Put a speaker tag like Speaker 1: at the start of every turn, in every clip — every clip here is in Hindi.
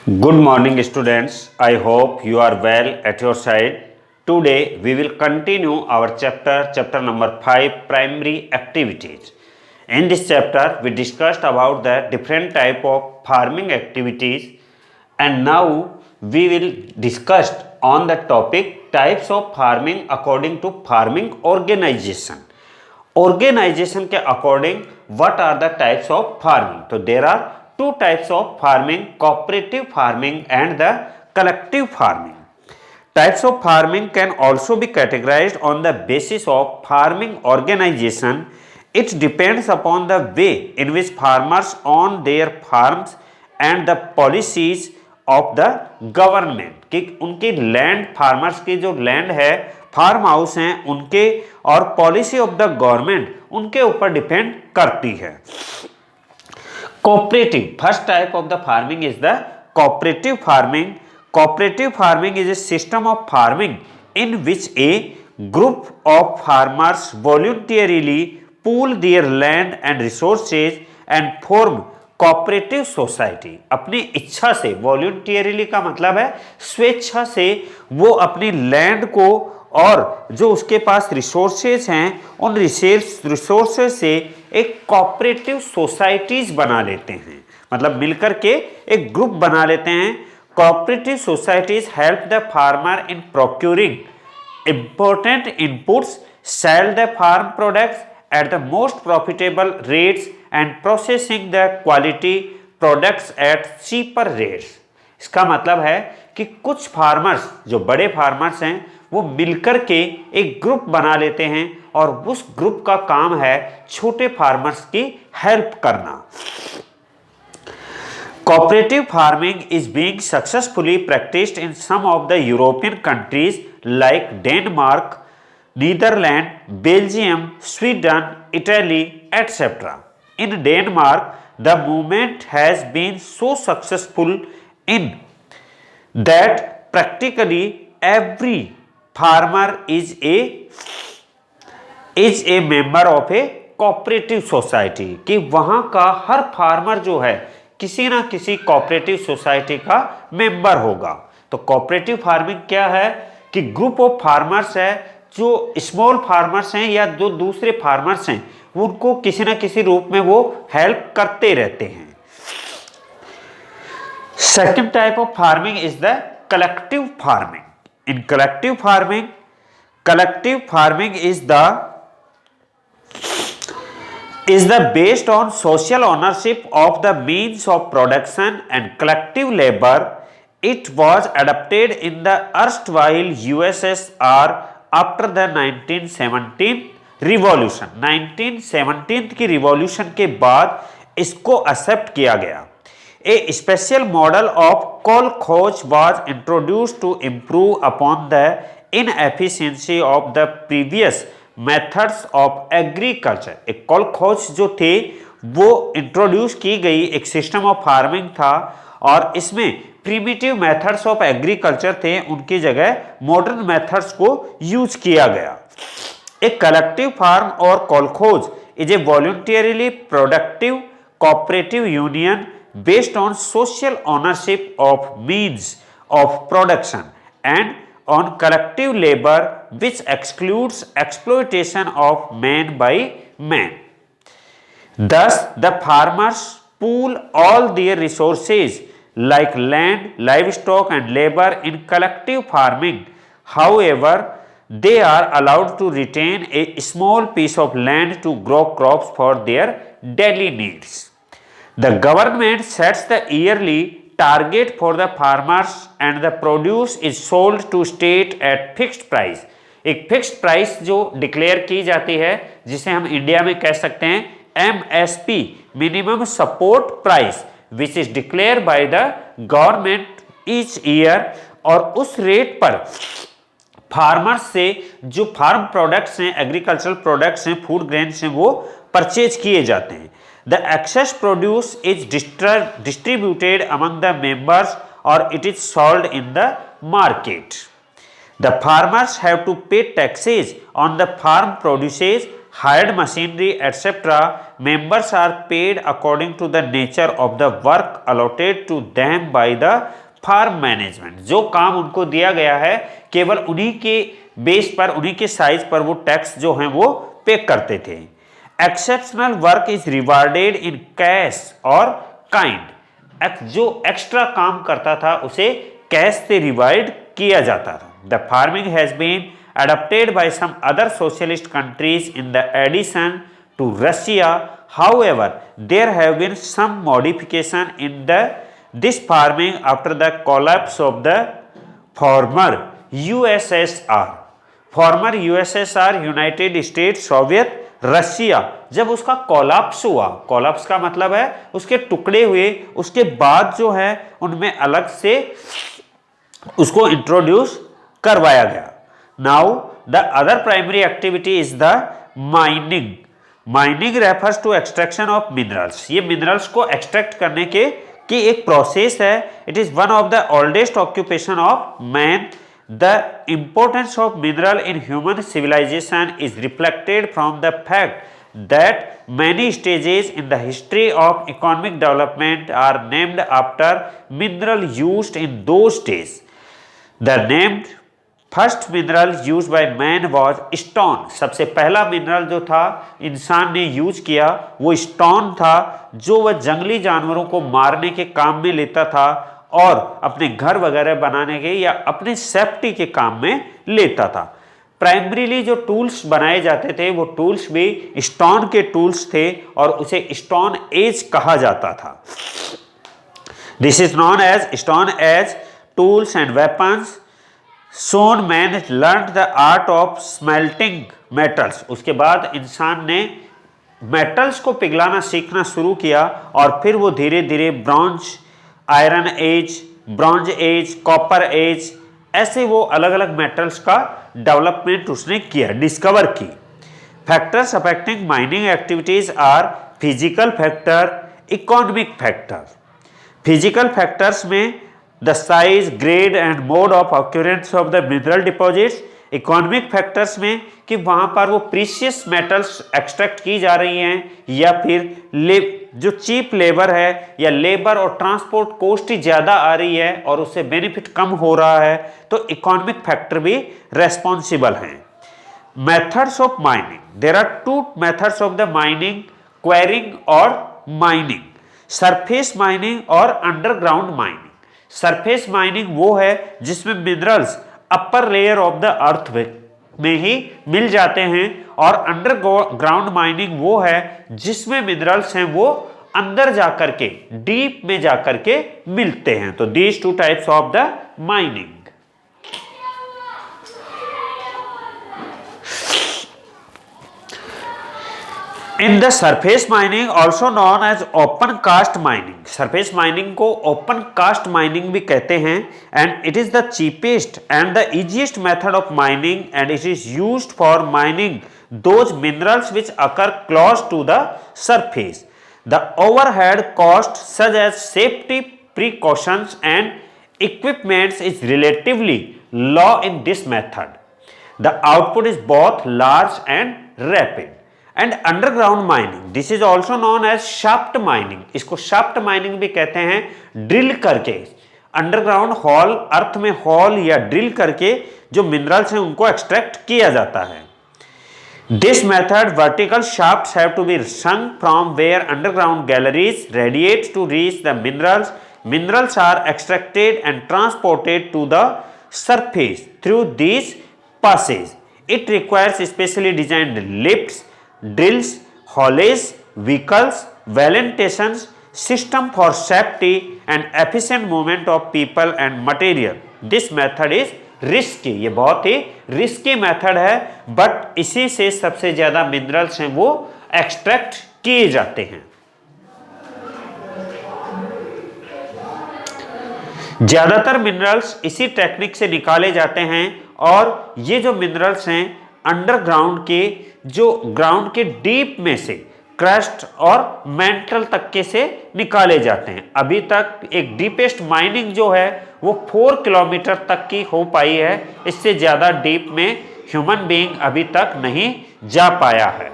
Speaker 1: Good morning, students. I hope you are well at your side. Today we will continue our chapter number 5, primary activities. In this chapter, we discussed about the different type of farming activities, and now we will discuss on the topic types of farming according to farming organization. Organization के according what are the types of farming? So there are two types of farming, cooperative farming and the collective farming. Types of farming can also be categorized on the basis of farming organization. It depends upon the way in which farmers own their farms and the policies of the government कि उनकी लैंड, फार्मर्स की जो लैंड है, फार्म हाउस हैं उनके, और पॉलिसी ऑफ द गवर्नमेंट उनके ऊपर डिपेंड करती है. Cooperative, first type of the farming is the cooperative farming. Cooperative farming is a system of farming in which A group of farmers voluntarily pool there land and resources and form cooperative society. अपनी इच्छा से, वॉलंटियरली का मतलब है स्वेच्छा से, वो अपनी लैंड को और जो उसके पास रिसोर्सेज हैं उन रिसोर्सेज से एक कोऑपरेटिव सोसाइटीज बना लेते हैं, मतलब मिलकर के एक ग्रुप बना लेते हैं. Cooperative societies help the farmer in procuring important inputs, sell the farm products at the most profitable rates and processing the quality products at cheaper rates. इसका मतलब है कि कुछ फार्मर्स, जो बड़े फार्मर्स हैं, वो मिलकर के एक ग्रुप बना लेते हैं और उस ग्रुप का काम है छोटे फार्मर्स की हेल्प करना. Cooperative farming is being successfully practiced in some of the European countries like Denmark, Netherlands, Belgium, Sweden, Italy, etc. In Denmark, the movement has been so successful in that practically every farmer is a member of a cooperative society. कि वहाँ का हर फार्मर जो है किसी ना किसी कोऑपरेटिव सोसाइटी का मेंबर होगा. तो कोऑपरेटिव फार्मिंग क्या है कि ग्रुप ऑफ फार्मर्स है, जो स्मॉल फार्मर्स हैं या जो दूसरे फार्मर्स हैं, उनको किसी ना किसी रूप में वो हेल्प करते रहते हैं. Second type of farming is the collective farming. In collective farming is the based on social ownership of the means of production and collective labor. It was adopted in the erstwhile USSR after the 1917 revolution. 1917 की रिवॉल्यूशन के बाद इसको एक्सेप्ट किया गया. A special model of kolkhoz was introduced to improve upon the inefficiency of the previous methods of agriculture. एक कोलखोज जो थे वो इंट्रोड्यूस की गई, एक सिस्टम ऑफ फार्मिंग था और इसमें प्रीमिटिव मेथड्स ऑफ एग्रीकल्चर थे, उनकी जगह मॉडर्न मेथड्स को यूज किया गया. एक कलेक्टिव फार्म और kolkhoz is a voluntarily productive cooperative union based on social ownership of means of production and on collective labour which excludes exploitation of man by man. Thus, the farmers pool all their resources like land, livestock and labor in collective farming. However, they are allowed to retain a small piece of land to grow crops for their daily needs. The government sets the yearly target for the farmers and the produce is sold to state at fixed price. एक फिक्स्ड प्राइस जो डिक्लेयर की जाती है, जिसे हम इंडिया में कह सकते हैं MSP, minimum support price, which is declare by the government each year. और उस रेट पर फार्मर्स से जो फार्म प्रोडक्ट्स हैं, एग्रीकल्चरल प्रोडक्ट्स हैं, फूड ग्रेन्स हैं, वो परचेज किए जाते हैं. The excess produce is distributed among the members और it is sold in the market. The farmers have to pay taxes on the farm produces. hired machinery, etc. Members are paid according to the nature of the work allotted to them by the farm management. जो काम उनको दिया गया है केवल उन्हीं के बेस पर, उन्हीं के साइज पर वो टैक्स जो है वो पे करते थे. Exceptional work is rewarded in cash और काइंड. जो एक्स्ट्रा काम करता था उसे कैश से रिवार्ड किया जाता था. The farming has been adopted by some other socialist countries in the addition to Russia. However, there have been some modification in this farming after the collapse of the former USSR. Former USSR, United States, Soviet, Russia, जब उसका कोलैप्स हुआ, कोलैप्स का मतलब है उसके टुकड़े हुए, उसके बाद जो है उनमें अलग से उसको इंट्रोड्यूस करवाया गया. Now the other primary activity is the mining. Mining refers to extraction of minerals. ये minerals को extract करने की एक process है. It is one of the oldest occupation of man. The importance of mineral in human civilization is reflected from the fact that many stages in the history of economic development are named after mineral used in those days. The named first mineral use by man was stone. सबसे पहला मिनरल जो था इंसान ने यूज किया वो स्टोन था, जो वह जंगली जानवरों को मारने के काम में लेता था और अपने घर वगैरह बनाने के या अपने सेफ्टी के काम में लेता था. प्राइमरीली जो टूल्स बनाए जाते थे वो टूल्स भी स्टोन के टूल्स थे और उसे स्टोन एज कहा जाता था. This is known as stone age tools and weapons. Soon man learn the art of smelting metals. उसके बाद इंसान ने मेटल्स को पिघलाना सीखना शुरू किया और फिर वो धीरे धीरे bronze, iron age, bronze age, copper age, ऐसे वो अलग अलग मेटल्स का डेवलपमेंट उसने किया, डिस्कवर की. Factors affecting mining activities are physical factor, economic factor. Physical factors में the size, grade and mode of occurrence of the mineral deposits. Economic factors में कि वहां पर वो प्रीशियस मेटल्स एक्सट्रैक्ट की जा रही हैं या फिर जो चीप लेबर है या लेबर और ट्रांसपोर्ट कॉस्ट ही ज़्यादा आ रही है और उससे बेनिफिट कम हो रहा है, तो इकोनॉमिक फैक्टर भी रेस्पॉन्सिबल हैं. Methods of mining. There are two methods of the mining, quarrying और माइनिंग. सरफेस माइनिंग और अंडरग्राउंड माइनिंग. सरफेस माइनिंग वो है जिसमें minerals upper layer of the earth में ही मिल जाते हैं और अंडरग्राउंड माइनिंग वो है जिसमें मिनरल्स हैं वो अंदर जाकर के, डीप में जाकर के मिलते हैं. तो these two types of the mining. In the surface mining also known as open cast mining. Surface mining को ओपन कास्ट माइनिंग भी कहते हैं and it is the cheapest and the easiest method of mining and it is used for mining those minerals which occur close to the surface. The overhead cost such as safety precautions and equipments is relatively low in this method. The output is both large and rapid. And underground mining, this is also known as shaft mining. इसको शाफ्ट माइनिंग भी कहते हैं. ड्रिल करके अंडरग्राउंड होल, अर्थ में होल या ड्रिल करके जो मिनरल्स हैं उनको एक्सट्रैक्ट किया जाता है. This method vertical shafts have to be sunk from where underground galleries radiate to reach the minerals. Minerals are extracted and transported to the surface through these passages. It requires specially designed lifts, drills, haulage, vehicles, ventilations, system for safety and efficient movement of people and material. This method is risky. ये बहुत ही risky method है, बट इसी से सबसे ज़्यादा मिनरल्स हैं वो एक्सट्रैक्ट किए जाते हैं. ज़्यादातर मिनरल्स इसी टेक्निक से निकाले जाते हैं और ये जो मिनरल्स हैं अंडरग्राउंड के, जो ग्राउंड के डीप में से क्रस्ट और मेंटल तक के से निकाले जाते हैं. अभी तक एक डीपेस्ट माइनिंग जो है वो 4 किलोमीटर तक की हो पाई है. इससे ज़्यादा डीप में ह्यूमन बीइंग अभी तक नहीं जा पाया है.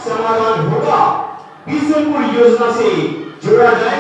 Speaker 2: समाधान होगा। बीसलपुर योजना से जोड़ा जाएगा।